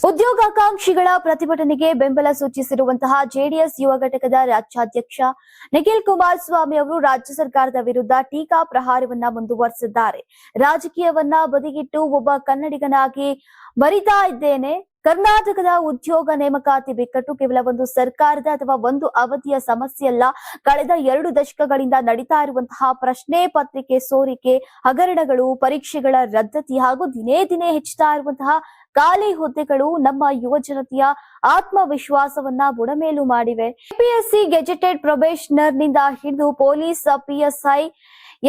ಉದ್ಯೋಗಾಕಾಂಕ್ಷಿಗಳ ಪ್ರತಿಭಟನೆಗೆ ಬೆಂಬಲ ಸೂಚಿಸಿರುವಂತಹ ಜೆಡಿಎಸ್ ಯುವ ಘಟಕದ ರಾಜ್ಯಾಧ್ಯಕ್ಷ ನಿಖಿಲ್ ಕುಮಾರಸ್ವಾಮಿ ಅವರು ರಾಜ್ಯ ಸರ್ಕಾರದ ವಿರುದ್ಧ ಟೀಕಾ ಪ್ರಹಾರವನ್ನ ಮುಂದುವರೆಸಿದ್ದಾರೆ. ರಾಜಕೀಯವನ್ನ ಬದಿಗಿಟ್ಟು ಒಬ್ಬ ಕನ್ನಡಿಗನಾಗಿ ಬರಿತಾ ಇದ್ದೇನೆ. ಕರ್ನಾಟಕದ ಉದ್ಯೋಗ ನೇಮಕಾತಿ ಬಿಕ್ಕಟ್ಟು ಕೇವಲ ಒಂದು ಸರ್ಕಾರದ ಅಥವಾ ಒಂದು ಅವಧಿಯ ಸಮಸ್ಯೆ ಅಲ್ಲ. ಕಳೆದ 2 ದಶಕಗಳಿಂದ ನಡೀತಾ ಇರುವಂತಹ ಪ್ರಶ್ನೆ ಪತ್ರಿಕೆ ಸೋರಿಕೆ, ಹಗರಣಗಳು, ಪರೀಕ್ಷೆಗಳ ರದ್ದತಿ ಹಾಗೂ ದಿನೇ ದಿನೇ ಹೆಚ್ಚುತ್ತಾ ಇರುವಂತಹ ಖಾಲಿ ಹುದ್ದೆಗಳು ನಮ್ಮ ಯುವ ಜನತೆಯ ಆತ್ಮವಿಶ್ವಾಸವನ್ನ ಬುಡಮೇಲು ಮಾಡಿವೆ. ಕೆಪಿಎಸ್ಸಿ ಗೆಜೆಟೆಡ್ ಪ್ರೊಬೇಷನರ್ ನಿಂದ ಹಿಡಿದು ಪೊಲೀಸ್, ಪಿಎಸ್ಐ,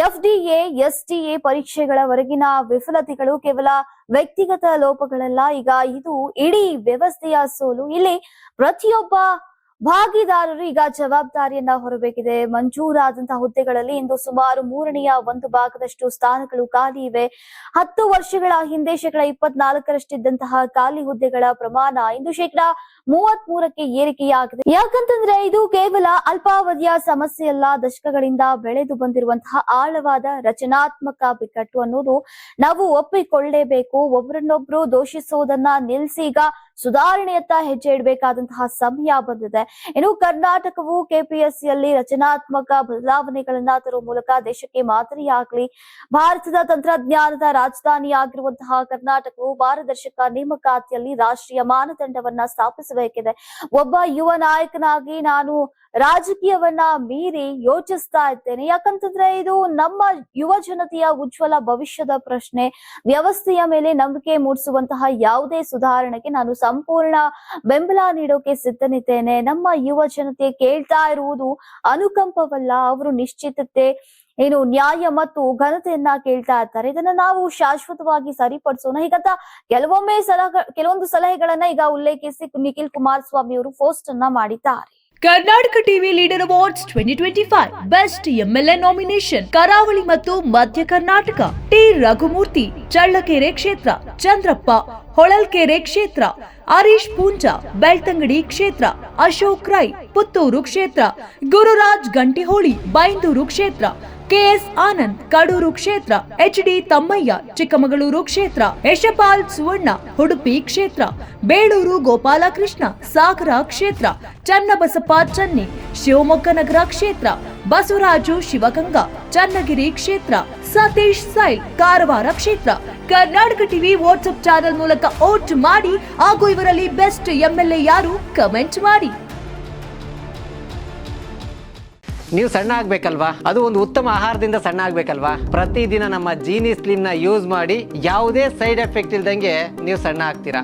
ಎಫ್ಡಿಎ, ಎಸ್ಟಿಎ ಪರೀಕ್ಷೆಗಳವರೆಗಿನ ವಿಫಲತೆಗಳು ಕೇವಲ ವ್ಯಕ್ತಿಗತ ಲೋಪಗಳಲ್ಲ. ಈಗ ಇದು ಇಡೀ ವ್ಯವಸ್ಥೆಯ ಸೋಲು. ಇಲ್ಲಿ ಪ್ರತಿಯೊಬ್ಬ ಭಾಗಿದಾರರು ಈಗ ಜವಾಬ್ದಾರಿಯನ್ನ ಹೊರಬೇಕಿದೆ. ಮಂಜೂರಾದಂತಹ ಹುದ್ದೆಗಳಲ್ಲಿ ಇಂದು ಸುಮಾರು 3ನೇ 1 ಭಾಗದಷ್ಟು ಸ್ಥಾನಗಳು ಖಾಲಿ ಇವೆ. 10 ವರ್ಷಗಳ ಹಿಂದೆ 24%ರಷ್ಟಿದ್ದಂತಹ ಖಾಲಿ ಹುದ್ದೆಗಳ ಪ್ರಮಾಣ ಇಂದು 33%ಕ್ಕೆ ಏರಿಕೆಯಾಗಿದೆ. ಯಾಕಂತಂದ್ರೆ ಇದು ಕೇವಲ ಅಲ್ಪಾವಧಿಯ ಸಮಸ್ಯೆಯಲ್ಲ, ದಶಕಗಳಿಂದ ಬೆಳೆದು ಬಂದಿರುವಂತಹ ಆಳವಾದ ರಚನಾತ್ಮಕ ಬಿಕ್ಕಟ್ಟು ಅನ್ನೋದು ನಾವು ಒಪ್ಪಿಕೊಳ್ಳೇಬೇಕು. ಒಬ್ಬರನ್ನೊಬ್ರು ದೋಷಿಸುವುದನ್ನ ನಿಲ್ಲಿಸಿ ಈಗ ಸುಧಾರಣೆಯತ್ತ ಹೆಜ್ಜೆ ಇಡಬೇಕಾದಂತಹ ಸಮಯ ಬಂದಿದೆ. ಇನ್ನು ಕರ್ನಾಟಕವು ಕೆಪಿಎಸ್ಸಿಯಲ್ಲಿ ರಚನಾತ್ಮಕ ಬದಲಾವಣೆಗಳನ್ನ ತರುವ ಮೂಲಕ ದೇಶಕ್ಕೆ ಮಾದರಿಯಾಗಲಿ. ಭಾರತದ ತಂತ್ರಜ್ಞಾನದ ರಾಜಧಾನಿಯಾಗಿರುವಂತಹ ಕರ್ನಾಟಕವು ಪಾರದರ್ಶಕ ನೇಮಕಾತಿಯಲ್ಲಿ ರಾಷ್ಟ್ರೀಯ ಮಾನದಂಡವನ್ನ ಸ್ಥಾಪಿಸಬೇಕಿದೆ. ಒಬ್ಬ ಯುವ ನಾಯಕನಾಗಿ ನಾನು ರಾಜಕೀಯವನ್ನ ಮೀರಿ ಯೋಚಿಸ್ತಾ ಇದ್ದೇನೆ. ಯಾಕಂತಂದ್ರೆ ಇದು ನಮ್ಮ ಯುವ ಜನತೆಯ ಉಜ್ವಲ ಭವಿಷ್ಯದ ಪ್ರಶ್ನೆ. ವ್ಯವಸ್ಥೆಯ ಮೇಲೆ ನಂಬಿಕೆ ಮೂಡಿಸುವಂತಹ ಯಾವುದೇ ಸುಧಾರಣೆಗೆ ನಾನು ಸಂಪೂರ್ಣ ಬೆಂಬಲ ನೀಡೋಕೆ ಸಿದ್ಧನಿದ್ದೇನೆ. ನಮ್ಮ ಯುವ ಜನತೆ ಕೇಳ್ತಾ ಇರುವುದು ಅನುಕಂಪವಲ್ಲ, ಅವರು ನಿಶ್ಚಿತತೆ, ನ್ಯಾಯ ಮತ್ತು ಘನತೆಯನ್ನ ಕೇಳ್ತಾ ಇರ್ತಾರೆ. ಇದನ್ನ ನಾವು ಶಾಶ್ವತವಾಗಿ ಸರಿಪಡಿಸೋಣ. ಹೀಗಂತ ಕೆಲವೊಂದು ಸಲಹೆಗಳನ್ನ ಈಗ ಉಲ್ಲೇಖಿಸಿ ನಿಖಿಲ್ ಕುಮಾರಸ್ವಾಮಿ ಅವರು ಪೋಸ್ಟ್ ಅನ್ನ ಮಾಡಿದ್ದಾರೆ. Karnataka TV leader awards 2025 best MLA nomination ಕರಾವಳಿ ಮತ್ತು ಮಧ್ಯ ಕರ್ನಾಟಕ. ಟಿ ರಘುಮೂರ್ತಿ ಚಳ್ಳಕೆರೆ ಕ್ಷೇತ್ರ, ಚಂದ್ರಪ್ಪ ಹೊಳಲ್ಕೆರೆ ಕ್ಷೇತ್ರ, ಹರೀಶ್ ಪೂಂಜಾ ಬೆಳ್ತಂಗಡಿ ಕ್ಷೇತ್ರ, ಅಶೋಕ್ ರೈ ಪುತ್ತೂರು ಕ್ಷೇತ್ರ, ಗುರುರಾಜ್ ಗಂಟಿಹೋಳಿ ಬೈಂದೂರು ಕ್ಷೇತ್ರ, ಕೆಎಸ್ ಆನಂದ್ ಕಡೂರು ಕ್ಷೇತ್ರ, ಎಚ್ಡಿ ತಮ್ಮಯ್ಯ ಚಿಕ್ಕಮಗಳೂರು ಕ್ಷೇತ್ರ, ಯಶಪಾಲ್ ಸುವರ್ಣ ಉಡುಪಿ ಕ್ಷೇತ್ರ, ಬೇಳೂರು ಗೋಪಾಲಕೃಷ್ಣ ಸಾಗರ ಕ್ಷೇತ್ರ, ಚನ್ನಬಸಪ್ಪ ಚನ್ನಿ ಶಿವಮೊಗ್ಗ ನಗರ ಕ್ಷೇತ್ರ, ಬಸವರಾಜು ಶಿವಗಂಗಾ ಚನ್ನಗಿರಿ ಕ್ಷೇತ್ರ, ಸತೀಶ್ ಸೈಲ್ ಕಾರವಾರ ಕ್ಷೇತ್ರ. ಕರ್ನಾಟಕ ಟಿವಿ ವಾಟ್ಸ್ಆಪ್ ಚಾನೆಲ್ ಮೂಲಕ ವೋಟ್ ಮಾಡಿ ಹಾಗೂ ಇವರಲ್ಲಿ ಬೆಸ್ಟ್ ಎಂಎಲ್ಎ ಯಾರು ಕಮೆಂಟ್ ಮಾಡಿ. ನೀವು ಸಣ್ಣ ಆಗ್ಬೇಕಲ್ವಾ? ಅದು ಒಂದು ಉತ್ತಮ ಆಹಾರದಿಂದ ಸಣ್ಣ ಆಗ್ಬೇಕಲ್ವಾ? ಪ್ರತಿದಿನ ನಮ್ಮ ಜೀನಿ ಸ್ಲಿಮ್ ನ ಯೂಸ್ ಮಾಡಿ ಯಾವುದೇ ಸೈಡ್ ಎಫೆಕ್ಟ್ ಇಲ್ದಂಗೆ ನೀವು ಸಣ್ಣ ಆಗ್ತೀರಾ.